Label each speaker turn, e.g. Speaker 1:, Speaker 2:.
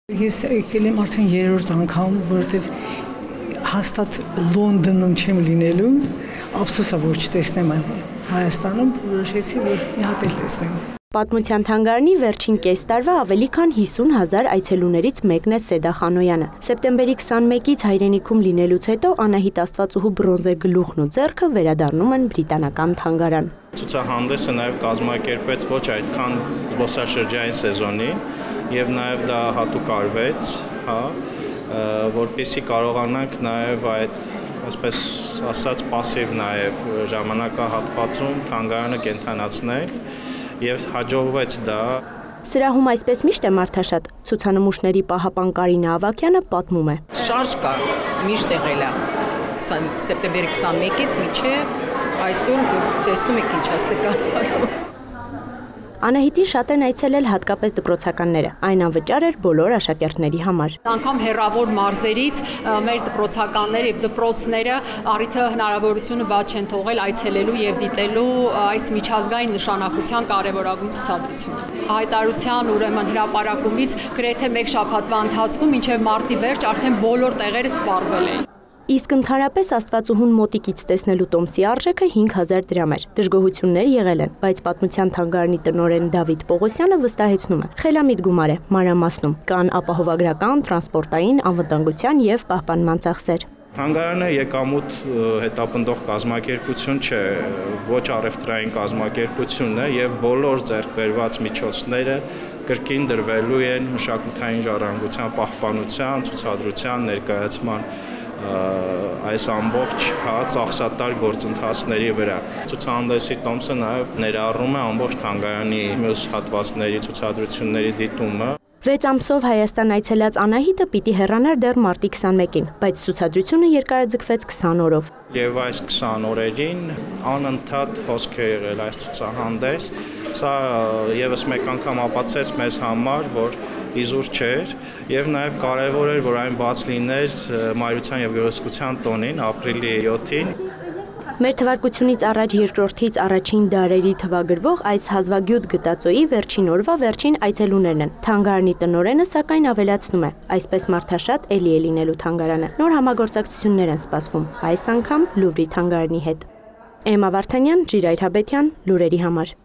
Speaker 1: Ես եկել եմ արդեն 3-րդ անգամ, որովհետև հաստատ Լոնդոնում չեմ լինելու, ափսոսա որ չտեսնեմ Հայաստանում, որոշեցի որ մի հատ էլ տեսնեմ։
Speaker 2: Պատմության թանգարանի վերջին կես տարվա ավելի քան 50,000 այցելուներից մեկն է Սեդա Խանոյանը։ Սեպտեմբերի 21-ից հայրենիքում լինելուց հետո Անահիտ Աստվածուհու բրոնզե գլուխն ու ձեռքը վերադառնում են բրիտանական թանգարան։
Speaker 3: Ցուցահանդեսը նաև կազմակերպեց ոչ այդքան զբոսաշրջային սեզոնի եւ նաև դա հատուկ արվեց, որպեսզի կարողանանք նաև այդ այսպես ասած пассив նաև ժամանակահատվածում թանգարանը կենթանացնել եւ հաջողվեց դա։
Speaker 2: Սրահում այսպես միշտ է մարդաշատ։ Ցուցանմուշների պահապան Կարինա Ավագյանը պատմում է.
Speaker 4: Շարժ կա, միշտ եղել է։ Սեպտեմբերի 21-ից մինչև այսօր տեսնում եք ինչ աստեկատարում։
Speaker 2: Անահիտին շատ են այցելել հատկապես դպրոցականները, այն անվճար էր բոլոր աշակերտների համար։
Speaker 5: Անգամ հեռավոր մարզերից մեր դպրոցականները եւ դպրոցները առիթը հնարավորությունը բաց չեն թողել այցելելու եւ դիտելու այս միջազգային նշանակության կարեւորագույն ցուցադրությունը։ Հայտարարության ուրեմն հրապարակումից գրեթե մեկ շաբաթվա ընթացքում մինչեւ մարտի վերջ արդեն բոլոր տեղերը սպառվել էին։
Speaker 2: Իսկ ընդհանրապես Աստվածուհուն մոտիկից տեսնելու տոմսի արժեքը 5000 դրամ էր։ Դժգոհություններ եղել են, բայց պատմության թանգարանի տնօրեն Դավիթ Պողոսյանը վստահեցնում է. խելամիտ գումար է, մանրամասնում կան ապահովագրական, տրանսպորտային, անվտանգության եւ պահպանման ծախսեր։
Speaker 3: Թանգարանը եկամուտ հետապնդող կազմակերպություն չէ, ոչ առևտրային կազմակերպություն է եւ բոլոր ձեռքբերված միջոցները կրկին դրվելու են մշակութային ժառանգության պահպանության, ցուցադրության, ներկայացման այս ամբողջ ծախսատար գործընթացների վրա։ Ցուցահանդեսի տոմսը նաև ներառում է ամբողջ թանգարանի մյուս հատվածների ցուցադրությունների դիտումը։
Speaker 2: 6 ամսով Հայաստան այցելած Անահիտը պիտի հեռանար դեռ մարտի 21-ին, բայց ցուցադրությունը երկարաձգվեց 20 օրով։
Speaker 3: Եվ այս 20 օրերին անընդհատ հոսք է եղել այս ցուցահանդես։ Սա եւս մեկ անգամ ապացուցեց մեզ համար, որ իզուր չէր եւ նաեւ կարեւոր էր որ այն բաց լիներ Մայրության եւ Գեղեցկության տոնին ապրիլի 7-ին։
Speaker 2: Մեր թվարկությունից առաջ երկրորդից առաջին դարերի թվագրվող այս հազվագյուտ գտածոյի վերջին օրվա վերջին այցելուներն են։ Թանգարանի տնօրենը սակայն ավելացնում է, այսպես մարդաշատ էլի է լինելու թանգարանը։ Նոր համագործակցություններ են սպասվում, այս անգամ Լուվրի թանգարանի հետ։ Էմմա Վարդանյան, Ժիրայր Հաբետյան, լուրերի համար։